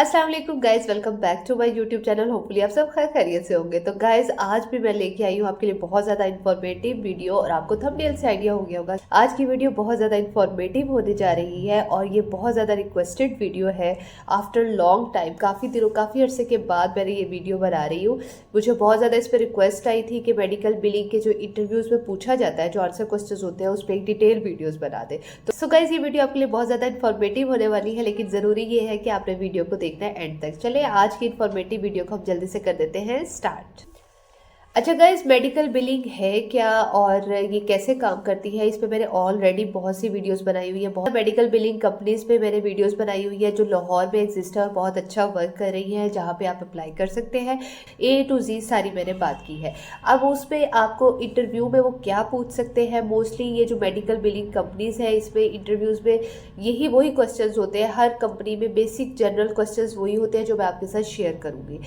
अस्सलाम वालेकुम guys, welcome back to my YouTube channel. Hopefully आप सब खैर खैरियत से होंगे। तो गाइज आज भी मैं लेके आई हूँ आपके लिए बहुत ज़्यादा इन्फॉर्मेटिव वीडियो और आपको थंबनेल से आइडिया हो गया होगा आज की वीडियो बहुत ज़्यादा इन्फॉर्मेटिव होने जा रही है और ये बहुत ज़्यादा रिक्वेस्टेड वीडियो है। आफ्टर लॉन्ग टाइम, काफ़ी अरसे के बाद मैंने ये वीडियो बना रही हूँ। मुझे बहुत ज़्यादा इस पर रिक्वेस्ट आई थी कि मेडिकल बिलिंग के जो इंटरव्यूज़ में पूछा जाता है, जो आंसर क्वेश्चन होते हैं, उस पर एक डिटेल वीडियोज़ बना दे। तो सो गाइज ये वीडियो आपके लिए बहुत ज़्यादा इन्फॉर्मेटिव होने वाली है, लेकिन ज़रूरी ये है कि आपने वीडियो को देखना है एंड तक। चलिए आज की इन्फॉर्मेटिव वीडियो को हम जल्दी से कर देते हैं स्टार्ट। अच्छा गाइज, मेडिकल बिलिंग है क्या और ये कैसे काम करती है, इस पे मैंने ऑलरेडी बहुत सी वीडियोस बनाई हुई है। बहुत मेडिकल बिलिंग कंपनीज पे मैंने वीडियोस बनाई हुई है जो लाहौर में एग्जिस्ट है और बहुत अच्छा वर्क कर रही है, जहाँ पे आप अप्लाई कर सकते हैं। A to Z सारी मैंने बात की है। अब उस पर आपको इंटरव्यू में वो क्या पूछ सकते हैं, मोस्टली ये जो मेडिकल बिलिंग कंपनीज है इसमें इंटरव्यूज़ में यही वही क्वेश्चन होते हैं। हर कंपनी में बेसिक जनरल क्वेश्चन वही होते हैं जो मैं आपके साथ शेयर करूँगी।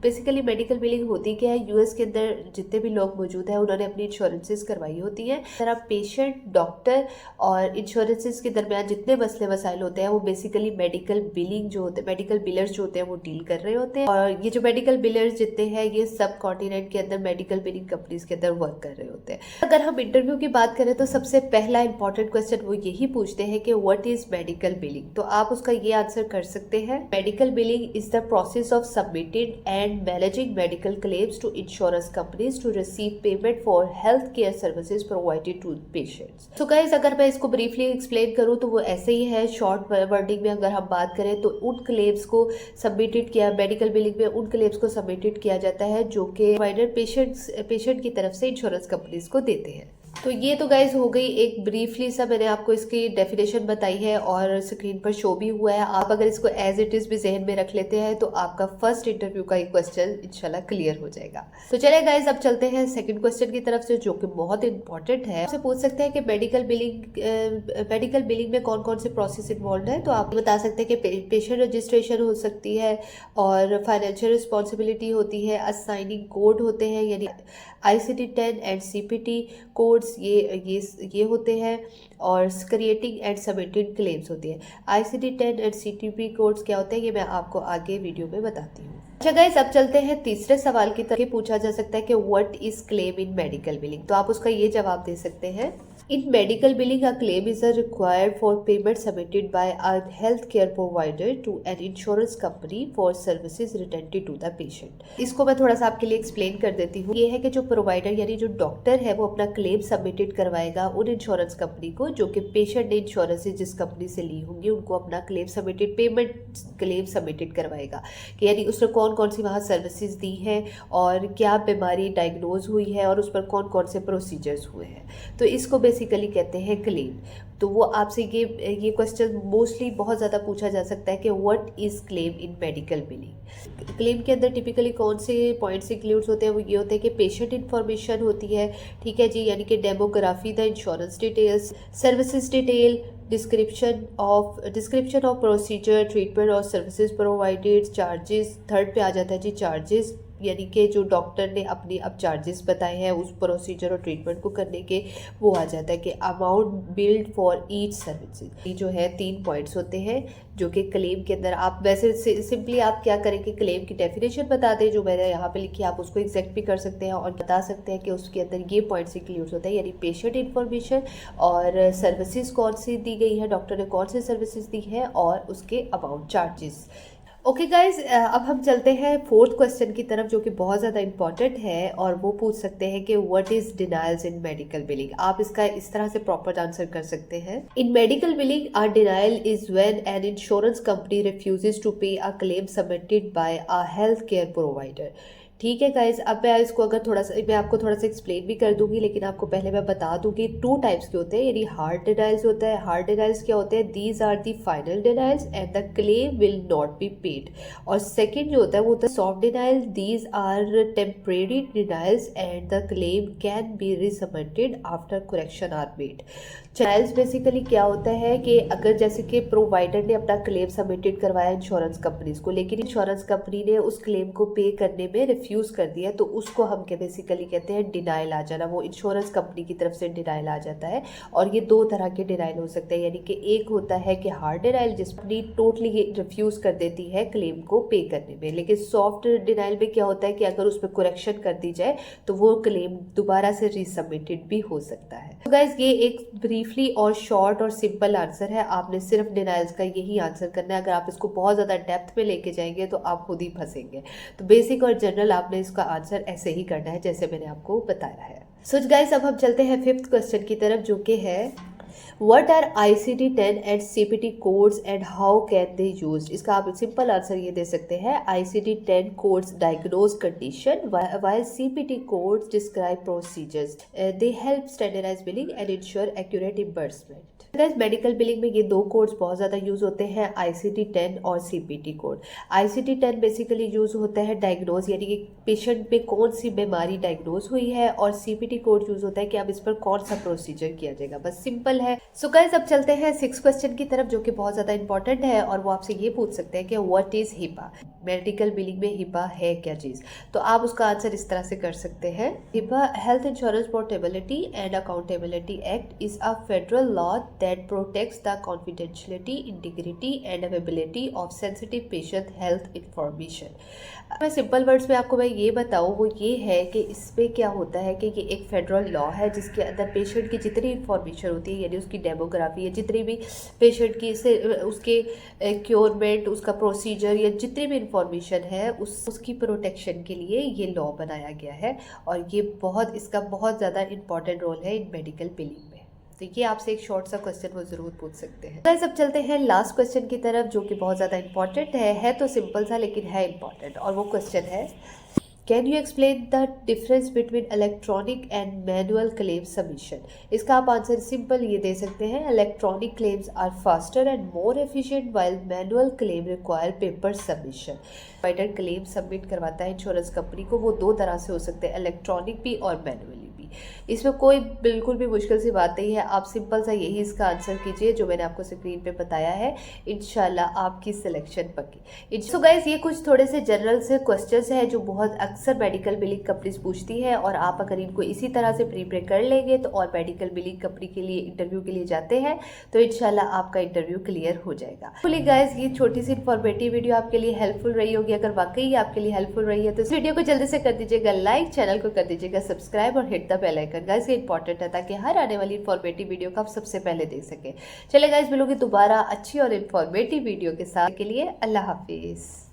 बेसिकली मेडिकल बिलिंग होती क्या है, यूएस के अंदर जितने भी लोग मौजूद हैं उन्होंने अपनी इंश्योरेंसेस करवाई होती है। तरह पेशेंट, डॉक्टर और इंश्योरेंसेस के दरमियान जितने मसले मसाइल होते हैं वो बेसिकली मेडिकल बिलिंग जो होते हैं, मेडिकल बिलर्स जो होते हैं वो डील कर रहे होते हैं। और ये जो मेडिकल बिलर्स जितने हैं ये सब कॉन्टिनेंट के अंदर मेडिकल बिलिंग कंपनीज के अंदर वर्क कर रहे होते हैं। अगर हम इंटरव्यू की बात करें तो सबसे पहला इंपॉर्टेंट क्वेश्चन वो यही पूछते हैं कि व्हाट इज मेडिकल बिलिंग। तो आप उसका ये आंसर कर सकते हैं, medical billing is the process of submitted and managing medical claims to insurance companies to receive payment for health care services provided to patients. So guys, अगर मैं इसको ब्रीफली एक्सप्लेन करूँ तो वो ऐसे ही है। शॉर्ट वर्डिंग में अगर हम बात करें तो उन क्लेम्स को सबमिटेड किया, मेडिकल बिलिंग में उन क्लेम्स को सबमिटेड किया जाता है जो कि प्रोवाइडर पेशेंट की तरफ से इंश्योरेंस कंपनीज को देते हैं। तो ये तो गाइज हो गई एक ब्रीफली सा, मैंने आपको इसकी डेफिनेशन बताई है और स्क्रीन पर शो भी हुआ है। आप अगर इसको एज इट इज भी जहन में रख लेते हैं तो आपका फर्स्ट इंटरव्यू का एक क्वेश्चन इंशाल्लाह क्लियर हो जाएगा। तो चलिए गाइज अब चलते हैं सेकंड क्वेश्चन की तरफ से, जो कि बहुत इंपॉर्टेंट है। आपसे पूछ सकते हैं कि मेडिकल बिलिंग में कौन कौन से प्रोसेस इन्वॉल्व है। तो आप बता सकते हैं कि पेशेंट रजिस्ट्रेशन हो सकती है और फाइनेंशियल रिस्पॉन्सिबिलिटी होती है, असाइनिंग कोड होते हैं यानी ICD-10 एंड CPT कोड्स ये होते हैं, और क्रिएटिंग एंड सबमिटिंग क्लेम्स होती है। ICD-10 एंड CTP कोड्स क्या होते हैं ये मैं आपको आगे वीडियो में बताती हूँ। अच्छा गाइस, अब चलते हैं तीसरे सवाल की तरफ। पूछा जा सकता है कि what is claim in medical billing. तो आप उसका ये जवाब दे सकते हैं, in medical billing a claim is required for payment submitted by a health care provider to an insurance company for services related to the patient. इसको मैं थोड़ा सा आपके लिए एक्सप्लेन कर देती हूँ। ये है कि जो प्रोवाइडर यानी जो डॉक्टर है वो अपना क्लेम सबमिटेड करवाएगा उन इंश्योरेंस कंपनी को जो कि पेशेंट ने इंश्योरेंस जिस कंपनी से ली होंगी उनको अपना claim submitted, payment claim submitted करवाएगा कि यानी उसने कौन कौन सी वहाँ सर्विसेज दी हैं और क्या बीमारी डायग्नोज हुई है और उस पर कौन कौन से प्रोसीजर्स हुए हैं। तो इसको बेसिकली कहते हैं क्लेम। तो वो आपसे ये क्वेश्चन मोस्टली बहुत ज़्यादा पूछा जा सकता है कि what is claim in medical billing. Claim के अंदर टिपिकली कौन से पॉइंट्स इंक्लूड्स होते हैं, वो ये होते हैं कि पेशेंट इन्फॉर्मेशन होती है, ठीक है जी, यानी कि demography, the insurance details, services detail, description of procedure, treatment और सर्विसेज प्रोवाइडेड, चार्जेस। थर्ड पे आ जाता है जी चार्जेस, यानी कि जो डॉक्टर ने अपनी अब चार्जेस बताए हैं उस प्रोसीजर और ट्रीटमेंट को करने के, वो आ जाता है कि amount build for each services. ये जो है 3 पॉइंट्स होते हैं जो कि क्लेम के अंदर आप वैसे सिंपली आप क्या करेंगे, क्लेम की डेफिनेशन बता दें जो मैंने यहाँ पे लिखी है, आप उसको एग्जैक्ट भी कर सकते हैं और बता सकते हैं कि उसके अंदर ये पॉइंट्स इंक्लूड होते हैं, यानी पेशेंट इन्फॉर्मेशन और सर्विसेज कौन सी दी गई है, डॉक्टर ने कौन सी सर्विसेज दी है और उसके अमाउंट चार्जेस। ओके गाइज, अब हम चलते हैं फोर्थ क्वेश्चन की तरफ जो कि बहुत ज़्यादा इंपॉर्टेंट है और वो पूछ सकते हैं कि what is denials in medical billing. आप इसका इस तरह से प्रॉपर आंसर कर सकते हैं, in medical billing a denial is when an insurance company refuses to pay a claim submitted by a health care provider. ठीक है गाइज, अब मैं इसको अगर मैं आपको थोड़ा सा एक्सप्लेन भी कर दूंगी, लेकिन आपको पहले मैं बता दूंगी 2 टाइप्स के होते हैं, यानी हार्ड डिनाइल्स होता है। हार्ड डिनाइल्स क्या होते हैं, these are the final denials and the claim will not be paid. और सेकंड जो होता है वो होता है soft denial, these are temporary denials and the claim can be resubmitted after correction are made. Denials basically क्या होता है कि अगर जैसे कि प्रोवाइडर ने अपना क्लेम सबमिटेड करवाया इंश्योरेंस कंपनीज को, लेकिन इंश्योरेंस कंपनी ने उस क्लेम को पे करने में रिफ्यूज कर दिया, तो उसको हम क्या बेसिकली कहते हैं डिनाइल आ जाना। वो इंश्योरेंस कंपनी की तरफ से डिनाइल आ जाता है। और ये दो तरह के डिनाइल हो सकते हैं, यानी कि एक होता है कि हार्ड डिनाइल जिसमें टोटली रिफ्यूज कर देती है क्लेम को पे करने में, लेकिन सॉफ्ट डिनाइल में क्या होता है कि अगर उस पर करेक्शन कर दी जाए तो वो क्लेम दोबारा से रीसबमिटेड भी हो सकता है। तो गाइज ये एक ब्रीफली और शॉर्ट और सिंपल आंसर है। आपने सिर्फ डिनाइल्स का यही आंसर करना है। अगर आप इसको बहुत ज़्यादा डेप्थ में लेके जाएंगे तो आप खुद ही फंसेंगे। तो बेसिक और जनरल आपने इसका आंसर ऐसे ही करना है जैसे मैंने आपको बताया है। सो गाइज अब हम चलते हैं फिफ्थ क्वेश्चन की तरफ, जो कि है What are ICD-10 and CPT codes and how can they used? इसका आप सिंपल आंसर ये दे सकते हैं, ICD-10 codes diagnose condition while CPT codes describe procedures. They help standardize billing and ensure accurate reimbursement. Guys medical billing में ये दो codes बहुत ज़्यादा यूज़ होते हैं, ICD-10 और CPT code. ICD-10 basically use होता है डायग्नोज, यानी कि पेशेंट पे कौन सी बीमारी डायग्नोज हुई है, और CPT कोड यूज़ होता है कि अब इस पर कौन सा प्रोसीजर किया जाएगा। बस सिंपल है। सो गाइस अब चलते हैं सिक्स क्वेश्चन की तरफ, जो कि बहुत ज़्यादा इंपॉर्टेंट है, और वो आपसे ये पूछ सकते हैं कि what is HIPAA. Medical billing में हिपा है क्या चीज़? तो आप उसका आंसर इस तरह से कर सकते हैं, HIPAA health insurance portability and accountability act is a federal law that protects the confidentiality, integrity and availability of sensitive patient health information. मैं सिंपल वर्ड्स में आपको मैं ये बताऊँ, वो ये है कि इसमें क्या होता है कि ये एक फेडरल लॉ है जिसके अंदर पेशेंट की जितनी इंफॉर्मेशन होती है, यानी उसकी डेमोग्राफी या जितनी भी पेशेंट की से उसके क्योरमेंट, उसका प्रोसीजर या जितनी भी इंफॉर्मेशन है उसकी प्रोटेक्शन के लिए ये लॉ बनाया गया है। और ये इसका बहुत ज़्यादा इंपॉर्टेंट रोल है इन मेडिकल बिलिंग में। तो ये आपसे एक शॉर्ट सा क्वेश्चन वो जरूर पूछ सकते हैं। गाइस अब चलते हैं लास्ट क्वेश्चन की तरफ, जो कि बहुत ज़्यादा इंपॉर्टेंट है तो सिंपल सा लेकिन है इंपॉर्टेंट। और वो क्वेश्चन है, can you explain the difference between electronic and manual claim submission? इसका आप आंसर सिंपल ये दे सकते हैं, electronic claims are faster and more efficient while manual claim require paper submission. Provider claim submit करवाता है इंश्योरेंस कंपनी को, वो दो तरह से हो सकते हैं, इलेक्ट्रॉनिक भी और मैनुअली भी। इसमें कोई बिल्कुल भी मुश्किल सी बात नहीं है। आप सिंपल सा यही इसका आंसर कीजिए जो मैंने आपको स्क्रीन पे बताया है, इंशाल्लाह आपकी सिलेक्शन पक्की। सो गाइस ये कुछ थोड़े से जनरल से क्वेश्चंस हैं जो बहुत अक्सर मेडिकल बिलिंग कंपनीज पूछती है, और आप अगर इनको इसी तरह से प्रिपेयर कर लेंगे तो और मेडिकल बिलिंग कंपनी के लिए इंटरव्यू के लिए जाते हैं तो इंशाल्लाह आपका इंटरव्यू क्लियर हो जाएगा। बोलिए गाइस ये छोटी सी इन्फॉर्मेटिव वीडियो आपके लिए हेल्पफुल रही होगी। अगर वाकई आपके लिए हेल्पफुल रही है तो इस वीडियो को जल्दी से कर दीजिएगा लाइक, चैनल को कर दीजिएगा सब्सक्राइब और hit the bell icon. Guys ये इंपॉर्टेंट है ताकि हर आने वाली इन्फॉर्मेटिव वीडियो को आप सबसे पहले देख सकें। चले गाइस मिलूंगी दोबारा अच्छी और इन्फॉर्मेटिव वीडियो के साथ। के लिए अल्लाह हाफिज।